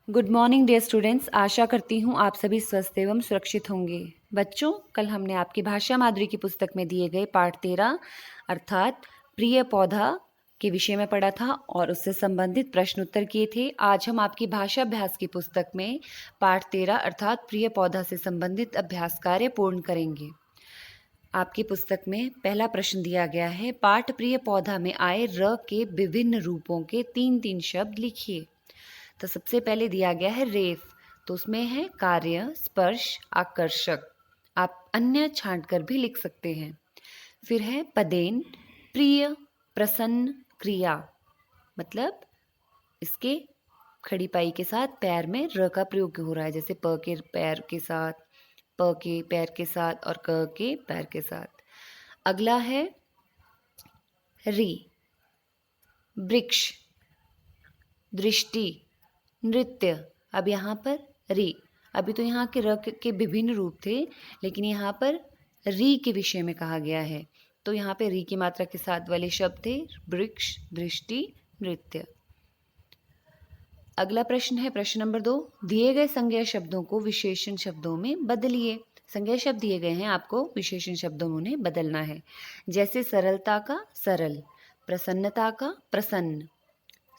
Good morning dear students. आशा करती हूँ आप सभी स्वस्थ एवं सुरक्षित होंगे। बच्चों, कल हमने आपकी भाषा माधुरी की पुस्तक में दिए गए पाठ 13 अर्थात प्रिय पौधा के विषय में पढ़ा था और उससे संबंधित प्रश्न उत्तर किए थे। आज हम आपकी भाषा अभ्यास की पुस्तक में पाठ 13 अर्थात प्रिय पौधा से संबंधित अभ्यास कार्य पूर्ण करेंगे। आपकी पुस्तक में पहला प्रश्न दिया गया है, पाठ प्रिय पौधा में आए र के विभिन्न रूपों के 3-3 शब्द लिखिए। तो सबसे पहले दिया गया है रेफ, तो उसमें है कार्य, स्पर्श, आकर्षक। आप अन्य छांट कर भी लिख सकते हैं। फिर है पदेन, प्रिय, प्रसन्न, क्रिया, मतलब इसके खड़ी पाई के साथ पैर में र का प्रयोग हो रहा है, जैसे प के पैर के साथ, प के पैर के साथ और क के पैर के साथ। अगला है री, वृक्ष, दृष्टि, नृत्य। अब यहाँ पर री, अभी तो यहाँ के र के विभिन्न रूप थे, लेकिन यहाँ पर री के विषय में कहा गया है, तो यहाँ पे री की मात्रा के साथ वाले शब्द थे वृक्ष, दृष्टि, नृत्य। अगला प्रश्न है प्रश्न नंबर 2, दिए गए संज्ञा शब्दों को विशेषण शब्दों में बदलिए। संज्ञा शब्द दिए गए हैं, आपको विशेषण शब्दों में उन्हें बदलना है, जैसे सरलता का सरल, प्रसन्नता का प्रसन्न,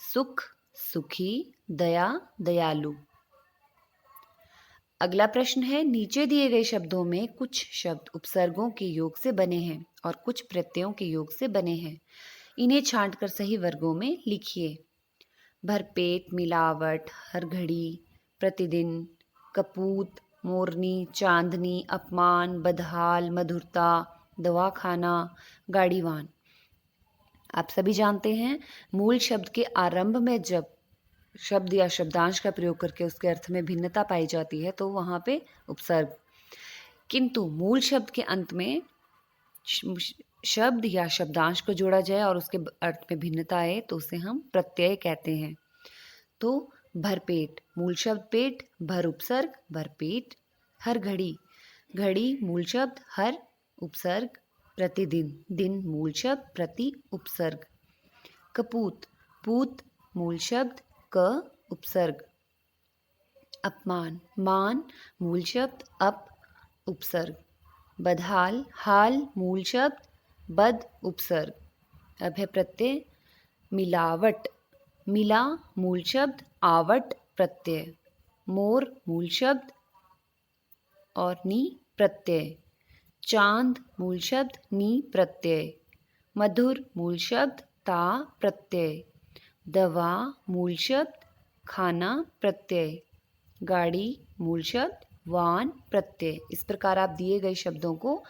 सुख सुखी, दया दयालु। अगला प्रश्न है, नीचे दिए गए शब्दों में कुछ शब्द उपसर्गों के योग से बने हैं और कुछ प्रत्ययों के योग से बने हैं। इन्हें छांटकर सही वर्गों में लिखिए। भरपेट, मिलावट, हर घड़ी, प्रतिदिन, कपूत, मोरनी, चांदनी, अपमान, बदहाल, मधुरता, दवाखाना, गाड़ीवान। आप सभी जानते हैं, मूल शब्द के आरंभ में जब शब्द या शब्दांश का प्रयोग करके उसके अर्थ में भिन्नता पाई जाती है तो वहाँ पे उपसर्ग, किंतु मूल शब्द के अंत में शब्द या शब्दांश को जोड़ा जाए और उसके अर्थ में भिन्नता आए तो उसे हम प्रत्यय कहते हैं। तो भरपेट, मूल शब्द पेट, भर उपसर्ग भरपेट। हर घड़ी, घड़ी मूल शब्द हर, उपसर्ग प्रतिदिन, दिन मूल शब्द प्रति, उपसर्ग। कपूत, पूत मूल शब्द क, उपसर्ग। अपमान, मान मूल शब्द अप, उपसर्ग। बदहाल, हाल मूल शब्द बद, उपसर्ग। अब है प्रत्यय। मिलावट, मिला मूल शब्द आवट, प्रत्यय। मोर मूल शब्द और नी, प्रत्यय। चांद मूल शब्द नी, प्रत्यय। मधुर मूल शब्द ता, प्रत्यय। दवा मूल शब्द खाना, प्रत्यय। गाड़ी मूल शब्द वान, प्रत्यय। इस प्रकार आप दिए गए शब्दों को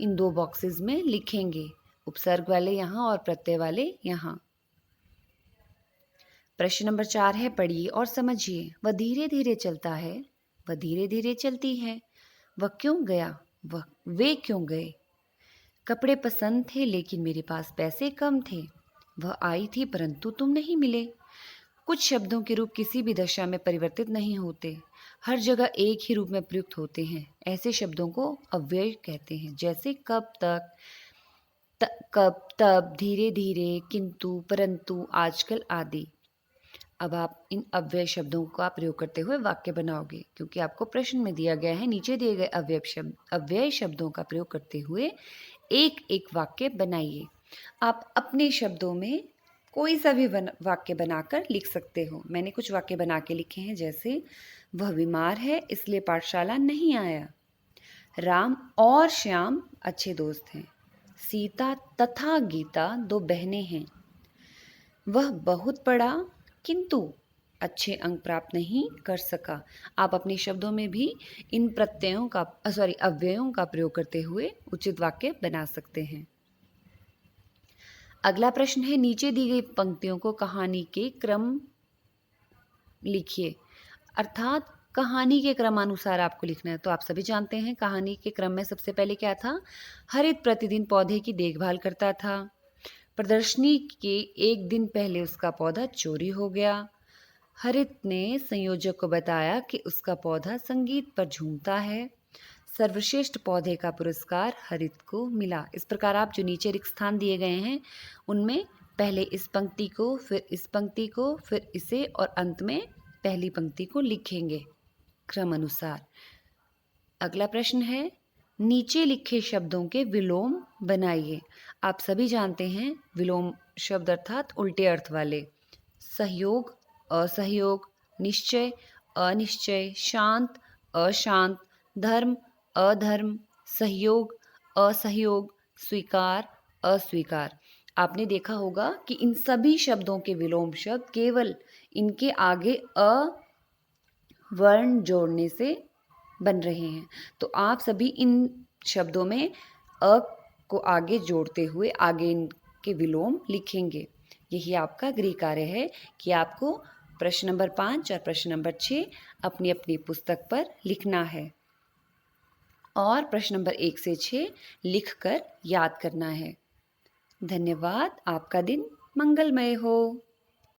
इन 2 बॉक्सेस में लिखेंगे, उपसर्ग वाले यहाँ और प्रत्यय वाले यहाँ। प्रश्न नंबर 4 है, पढ़िए और समझिए। वह धीरे धीरे चलता है, वह धीरे धीरे चलती है। वह क्यों गया, वे क्यों गए। कपड़े पसंद थे लेकिन मेरे पास पैसे कम थे। वह आई थी परंतु तुम नहीं मिले। कुछ शब्दों के रूप किसी भी दशा में परिवर्तित नहीं होते, हर जगह एक ही रूप में प्रयुक्त होते हैं। ऐसे शब्दों को अव्यय कहते हैं, जैसे कब तक, कब, तब, धीरे धीरे, किंतु, परंतु, आजकल आदि। अब आप इन अव्यय शब्दों का प्रयोग करते हुए वाक्य बनाओगे, क्योंकि आपको प्रश्न में दिया गया है नीचे दिए गए अव्यय शब्दों का प्रयोग करते हुए एक एक वाक्य बनाइए। आप अपने शब्दों में कोई सा भी वाक्य बनाकर लिख सकते हो। मैंने कुछ वाक्य बना के लिखे हैं, जैसे वह बीमार है इसलिए पाठशाला नहीं आया। राम और श्याम अच्छे दोस्त हैं। सीता तथा गीता 2 बहनें हैं। वह बहुत पढ़ा किंतु अच्छे अंक प्राप्त नहीं कर सका। आप अपने शब्दों में भी इन प्रत्ययों का अव्ययों का प्रयोग करते हुए उचित वाक्य बना सकते हैं। अगला प्रश्न है, नीचे दी गई पंक्तियों को कहानी के क्रम लिखिए, अर्थात कहानी के क्रमानुसार आपको लिखना है। तो आप सभी जानते हैं कहानी के क्रम में सबसे पहले क्या था, हरित प्रतिदिन पौधे की देखभाल करता था। प्रदर्शनी के एक दिन पहले उसका पौधा चोरी हो गया। हरित ने संयोजक को बताया कि उसका पौधा संगीत पर झूमता है। सर्वश्रेष्ठ पौधे का पुरस्कार हरित को मिला। इस प्रकार आप जो नीचे रिक्त स्थान दिए गए हैं उनमें पहले इस पंक्ति को, फिर इस पंक्ति को, फिर इसे और अंत में पहली पंक्ति को लिखेंगे क्रम अनुसार। अगला प्रश्न है, नीचे लिखे शब्दों के विलोम बनाइए। आप सभी जानते हैं विलोम शब्द अर्थात उल्टे अर्थ वाले। सहयोग, असहयोग, निश्चय, अनिश्चय, शांत, अशांत, धर्म, अधर्म, सहयोग, असहयोग, स्वीकार, अस्वीकार। आपने देखा होगा कि इन सभी शब्दों के विलोम शब्द केवल इनके आगे अ वर्ण जोड़ने से बन रहे हैं। तो आप सभी इन शब्दों में अ को आगे जोड़ते हुए आगे इनके विलोम लिखेंगे। यही आपका गृह कार्य है कि आपको प्रश्न नंबर 5 और प्रश्न नंबर 6 अपनी अपनी पुस्तक पर लिखना है और प्रश्न नंबर 1 से 6 लिखकर याद करना है। धन्यवाद। आपका दिन मंगलमय हो।